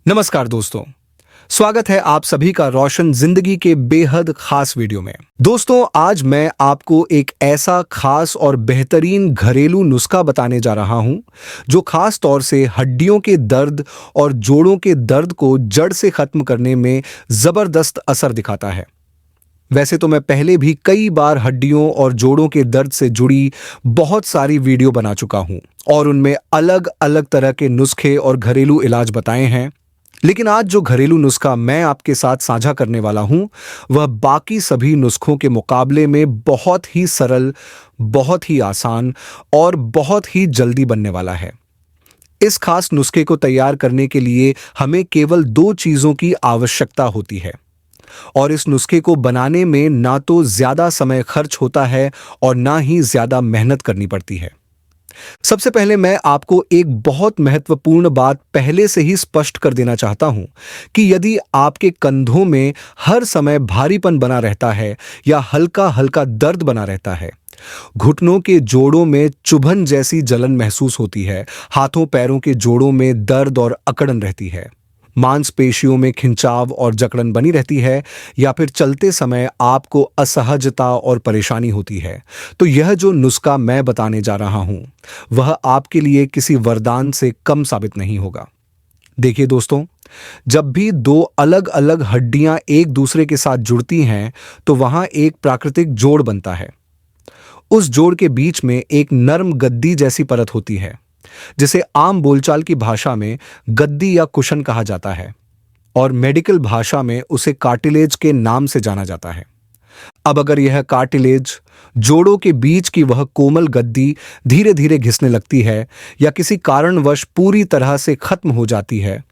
नमस्कार दोस्तों, स्वागत है आप सभी का रोशन जिंदगी के बेहद खास वीडियो में। दोस्तों, आज मैं आपको एक ऐसा खास और बेहतरीन घरेलू नुस्खा बताने जा रहा हूं जो खास तौर से हड्डियों के दर्द और जोड़ों के दर्द को जड़ से खत्म करने में जबरदस्त असर दिखाता है। वैसे तो मैं पहले भी कई बार हड्डियों और जोड़ों के दर्द से जुड़ी बहुत सारी वीडियो बना चुका हूं और उनमें अलग अलग तरह के नुस्खे और घरेलू इलाज बताए हैं, लेकिन आज जो घरेलू नुस्खा मैं आपके साथ साझा करने वाला हूं वह बाकी सभी नुस्खों के मुकाबले में बहुत ही सरल, बहुत ही आसान और बहुत ही जल्दी बनने वाला है। इस खास नुस्खे को तैयार करने के लिए हमें केवल 2 चीजों की आवश्यकता होती है और इस नुस्खे को बनाने में ना तो ज्यादा समय खर्च होता है और ना ही ज्यादा मेहनत करनी पड़ती है। सबसे पहले मैं आपको एक बहुत महत्वपूर्ण बात पहले से ही स्पष्ट कर देना चाहता हूं कि यदि आपके कंधों में हर समय भारीपन बना रहता है या हल्का हल्का दर्द बना रहता है, घुटनों के जोड़ों में चुभन जैसी जलन महसूस होती है, हाथों पैरों के जोड़ों में दर्द और अकड़न रहती है, मांसपेशियों में खिंचाव और जकड़न बनी रहती है या फिर चलते समय आपको असहजता और परेशानी होती है, तो यह जो नुस्खा मैं बताने जा रहा हूं वह आपके लिए किसी वरदान से कम साबित नहीं होगा। देखिए दोस्तों, जब भी 2 अलग अलग हड्डियां एक दूसरे के साथ जुड़ती हैं तो वहां एक प्राकृतिक जोड़ बनता है। उस जोड़ के बीच में एक नरम गद्दी जैसी परत होती है जिसे आम बोलचाल की भाषा में गद्दी या कुशन कहा जाता है और मेडिकल भाषा में उसे कार्टिलेज के नाम से जाना जाता है। अब अगर यह कार्टिलेज, जोड़ों के बीच की वह कोमल गद्दी धीरे धीरे घिसने लगती है या किसी कारणवश पूरी तरह से खत्म हो जाती है,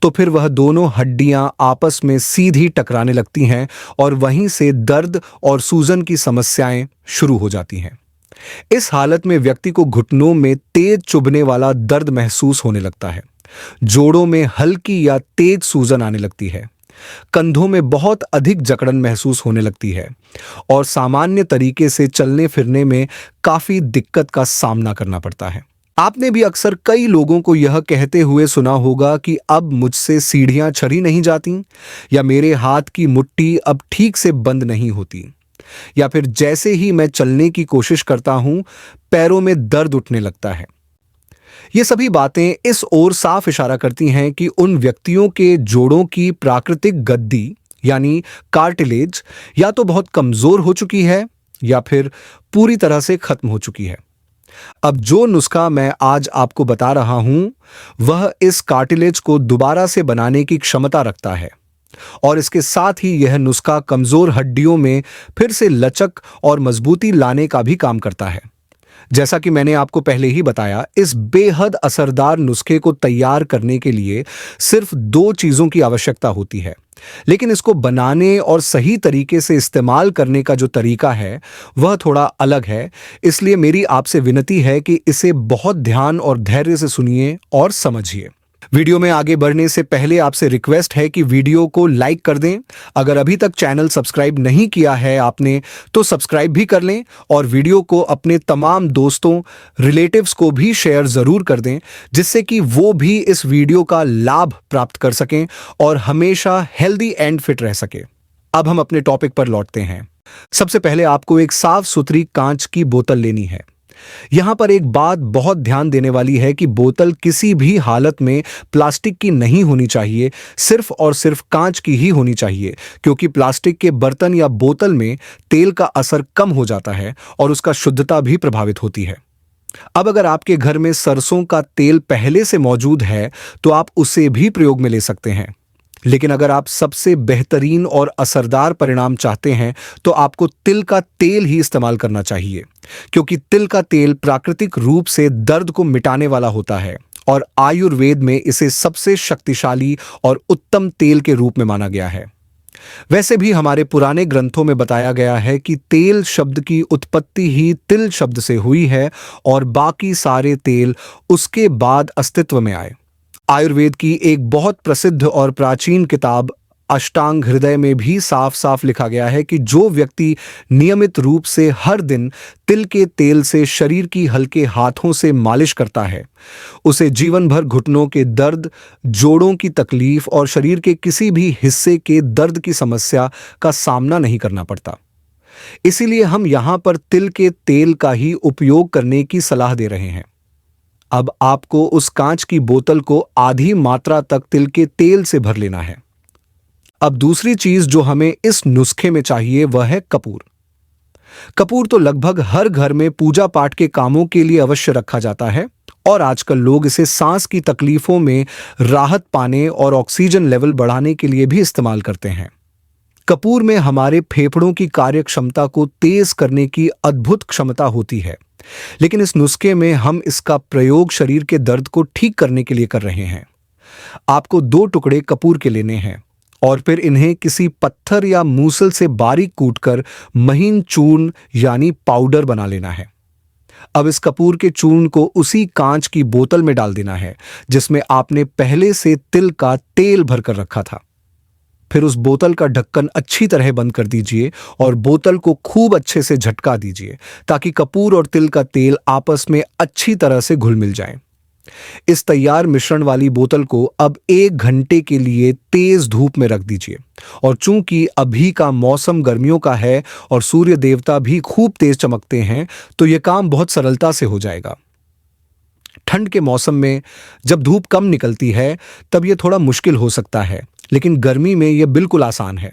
तो फिर वह दोनों हड्डियां आपस में सीधी टकराने लगती हैं और वहीं से दर्द और सूजन की समस्याएं शुरू हो जाती हैं। इस हालत में व्यक्ति को घुटनों में तेज चुभने वाला दर्द महसूस होने लगता है, जोड़ों में हल्की या तेज सूजन आने लगती है, कंधों में बहुत अधिक जकड़न महसूस होने लगती है और सामान्य तरीके से चलने फिरने में काफी दिक्कत का सामना करना पड़ता है। आपने भी अक्सर कई लोगों को यह कहते हुए सुना होगा कि अब मुझसे सीढ़ियां चढ़ी नहीं जाती, या मेरे हाथ की मुट्ठी अब ठीक से बंद नहीं होती, या फिर जैसे ही मैं चलने की कोशिश करता हूं पैरों में दर्द उठने लगता है। ये सभी बातें इस ओर साफ इशारा करती हैं कि उन व्यक्तियों के जोड़ों की प्राकृतिक गद्दी यानी कार्टिलेज या तो बहुत कमजोर हो चुकी है या फिर पूरी तरह से खत्म हो चुकी है। अब जो नुस्खा मैं आज आपको बता रहा हूं वह इस कार्टिलेज को दोबारा से बनाने की क्षमता रखता है और इसके साथ ही यह नुस्खा कमजोर हड्डियों में फिर से लचक और मजबूती लाने का भी काम करता है। जैसा कि मैंने आपको पहले ही बताया, इस बेहद असरदार नुस्खे को तैयार करने के लिए सिर्फ 2 चीजों की आवश्यकता होती है, लेकिन इसको बनाने और सही तरीके से इस्तेमाल करने का जो तरीका है वह थोड़ा अलग है। इसलिए मेरी आपसे विनती है कि इसे बहुत ध्यान और धैर्य से सुनिए और समझिए। वीडियो में आगे बढ़ने से पहले आपसे रिक्वेस्ट है कि वीडियो को लाइक कर दें। अगर अभी तक चैनल सब्सक्राइब नहीं किया है आपने तो सब्सक्राइब भी कर लें और वीडियो को अपने तमाम दोस्तों, रिलेटिव्स को भी शेयर जरूर कर दें, जिससे कि वो भी इस वीडियो का लाभ प्राप्त कर सकें और हमेशा हेल्दी एंड फिट रह सके। अब हम अपने टॉपिक पर लौटते हैं। सबसे पहले आपको एक साफ सुथरी कांच की बोतल लेनी है। यहां पर एक बात बहुत ध्यान देने वाली है कि बोतल किसी भी हालत में प्लास्टिक की नहीं होनी चाहिए, सिर्फ और सिर्फ कांच की ही होनी चाहिए, क्योंकि प्लास्टिक के बर्तन या बोतल में तेल का असर कम हो जाता है और उसका शुद्धता भी प्रभावित होती है। अब अगर आपके घर में सरसों का तेल पहले से मौजूद है तो आप उसे भी प्रयोग में ले सकते हैं, लेकिन अगर आप सबसे बेहतरीन और असरदार परिणाम चाहते हैं तो आपको तिल का तेल ही इस्तेमाल करना चाहिए, क्योंकि तिल का तेल प्राकृतिक रूप से दर्द को मिटाने वाला होता है और आयुर्वेद में इसे सबसे शक्तिशाली और उत्तम तेल के रूप में माना गया है। वैसे भी हमारे पुराने ग्रंथों में बताया गया है कि तेल शब्द की उत्पत्ति ही तिल शब्द से हुई है और बाकी सारे तेल उसके बाद अस्तित्व में आए। आयुर्वेद की एक बहुत प्रसिद्ध और प्राचीन किताब अष्टांग हृदय में भी साफ साफ लिखा गया है कि जो व्यक्ति नियमित रूप से हर दिन तिल के तेल से शरीर की हल्के हाथों से मालिश करता है, उसे जीवन भर घुटनों के दर्द, जोड़ों की तकलीफ और शरीर के किसी भी हिस्से के दर्द की समस्या का सामना नहीं करना पड़ता। इसीलिए हम यहां पर तिल के तेल का ही उपयोग करने की सलाह दे रहे हैं। अब आपको उस कांच की बोतल को आधी मात्रा तक तिल के तेल से भर लेना है। अब दूसरी चीज जो हमें इस नुस्खे में चाहिए वह है कपूर। कपूर तो लगभग हर घर में पूजा पाठ के कामों के लिए अवश्य रखा जाता है और आजकल लोग इसे सांस की तकलीफों में राहत पाने और ऑक्सीजन लेवल बढ़ाने के लिए भी इस्तेमाल करते हैं। कपूर में हमारे फेफड़ों की कार्य क्षमता को तेज करने की अद्भुत क्षमता होती है, लेकिन इस नुस्खे में हम इसका प्रयोग शरीर के दर्द को ठीक करने के लिए कर रहे हैं। आपको 2 टुकड़े कपूर के लेने हैं और फिर इन्हें किसी पत्थर या मूसल से बारीक कूटकर महीन चूर्ण यानी पाउडर बना लेना है। अब इस कपूर के चूर्ण को उसी कांच की बोतल में डाल देना है जिसमें आपने पहले से तिल का तेल भरकर रखा था। फिर उस बोतल का ढक्कन अच्छी तरह बंद कर दीजिए और बोतल को खूब अच्छे से झटका दीजिए ताकि कपूर और तिल का तेल आपस में अच्छी तरह से घुल मिल जाएं। इस तैयार मिश्रण वाली बोतल को अब 1 घंटे के लिए तेज धूप में रख दीजिए और चूंकि अभी का मौसम गर्मियों का है और सूर्य देवता भी खूब तेज चमकते हैं, तो यह काम बहुत सरलता से हो जाएगा। ठंड के मौसम में जब धूप कम निकलती है तब यह थोड़ा मुश्किल हो सकता है, लेकिन गर्मी में यह बिल्कुल आसान है।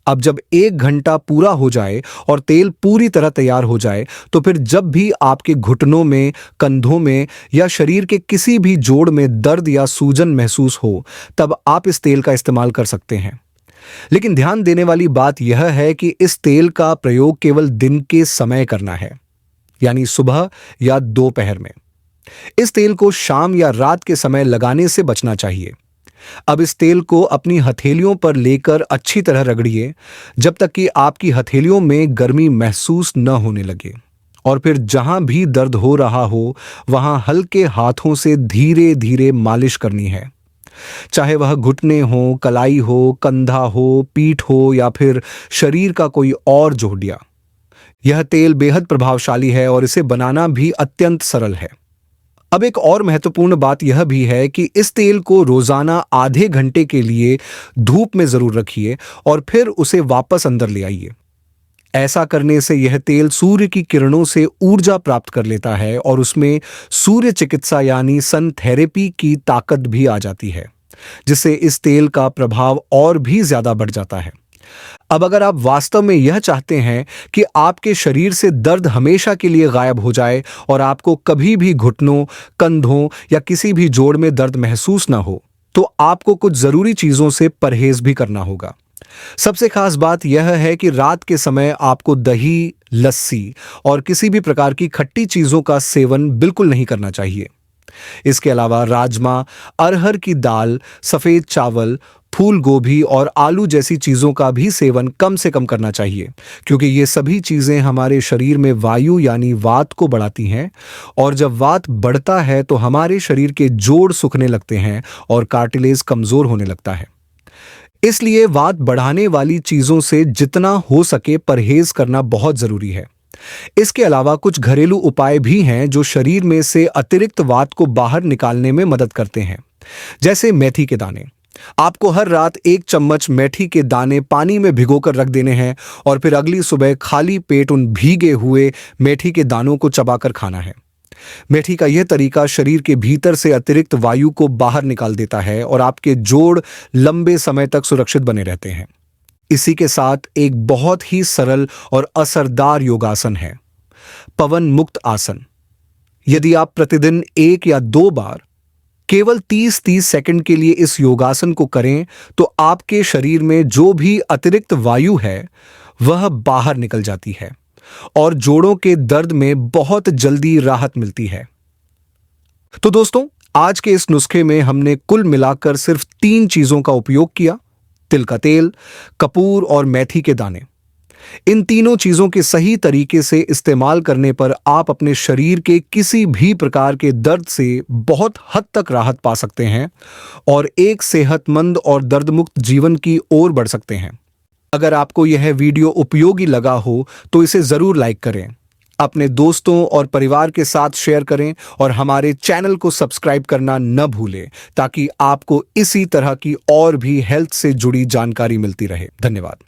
अब जब 1 घंटा पूरा हो जाए और तेल पूरी तरह तैयार हो जाए, तो फिर जब भी आपके घुटनों में, कंधों में या शरीर के किसी भी जोड़ में दर्द या सूजन महसूस हो, तब आप इस तेल का इस्तेमाल कर सकते हैं। लेकिन ध्यान देने वाली बात यह है कि इस तेल का प्रयोग केवल दिन के समय करना है, यानी सुबह या दोपहर में। इस तेल को शाम या रात के समय लगाने से बचना चाहिए। अब इस तेल को अपनी हथेलियों पर लेकर अच्छी तरह रगड़िए जब तक कि आपकी हथेलियों में गर्मी महसूस न होने लगे, और फिर जहां भी दर्द हो रहा हो वहां हल्के हाथों से धीरे धीरे मालिश करनी है। चाहे वह घुटने हो, कलाई हो, कंधा हो, पीठ हो या फिर शरीर का कोई और जोड़िया। यह तेल बेहद प्रभावशाली है और इसे बनाना भी अत्यंत सरल है। अब एक और महत्वपूर्ण बात यह भी है कि इस तेल को रोजाना आधे घंटे के लिए धूप में जरूर रखिए और फिर उसे वापस अंदर ले आइए। ऐसा करने से यह तेल सूर्य की किरणों से ऊर्जा प्राप्त कर लेता है और उसमें सूर्य चिकित्सा यानी सन थेरेपी की ताकत भी आ जाती है, जिससे इस तेल का प्रभाव और भी ज्यादा बढ़ जाता है। अब अगर आप वास्तव में यह चाहते हैं कि आपके शरीर से दर्द हमेशा के लिए गायब हो जाए और आपको कभी भी घुटनों, कंधों या किसी भी जोड़ में दर्द महसूस ना हो, तो आपको कुछ जरूरी चीजों से परहेज भी करना होगा। सबसे खास बात यह है कि रात के समय आपको दही, लस्सी और किसी भी प्रकार की खट्टी चीजों का सेवन बिल्कुल नहीं करना चाहिए। इसके अलावा राजमा, अरहर की दाल, सफेद चावल, फूल गोभी और आलू जैसी चीजों का भी सेवन कम से कम करना चाहिए, क्योंकि ये सभी चीजें हमारे शरीर में वायु यानी वात को बढ़ाती हैं, और जब वात बढ़ता है तो हमारे शरीर के जोड़ सूखने लगते हैं और कार्टिलेज कमजोर होने लगता है। इसलिए वात बढ़ाने वाली चीजों से जितना हो सके परहेज करना बहुत जरूरी है। इसके अलावा कुछ घरेलू उपाय भी हैं जो शरीर में से अतिरिक्त वात को बाहर निकालने में मदद करते हैं, जैसे मेथी के दाने। आपको हर रात 1 चम्मच मेथी के दाने पानी में भिगोकर रख देने हैं और फिर अगली सुबह खाली पेट उन भीगे हुए मेथी के दानों को चबाकर खाना है। मेथी का यह तरीका शरीर के भीतर से अतिरिक्त वायु को बाहर निकाल देता है और आपके जोड़ लंबे समय तक सुरक्षित बने रहते हैं। इसी के साथ एक बहुत ही सरल और असरदार योगासन है, पवन मुक्त आसन। यदि आप प्रतिदिन 1 या 2 बार केवल 30-30 सेकंड के लिए इस योगासन को करें, तो आपके शरीर में जो भी अतिरिक्त वायु है वह बाहर निकल जाती है और जोड़ों के दर्द में बहुत जल्दी राहत मिलती है। तो दोस्तों, आज के इस नुस्खे में हमने कुल मिलाकर सिर्फ 3 चीजों का उपयोग किया: तिल का तेल, कपूर और मेथी के दाने। इन तीनों चीजों के सही तरीके से इस्तेमाल करने पर आप अपने शरीर के किसी भी प्रकार के दर्द से बहुत हद तक राहत पा सकते हैं और एक सेहतमंद और दर्दमुक्त जीवन की ओर बढ़ सकते हैं। अगर आपको यह वीडियो उपयोगी लगा हो तो इसे जरूर लाइक करें, अपने दोस्तों और परिवार के साथ शेयर करें और हमारे चैनल को सब्सक्राइब करना न भूलें ताकि आपको इसी तरह की और भी हेल्थ से जुड़ी जानकारी मिलती रहे। धन्यवाद।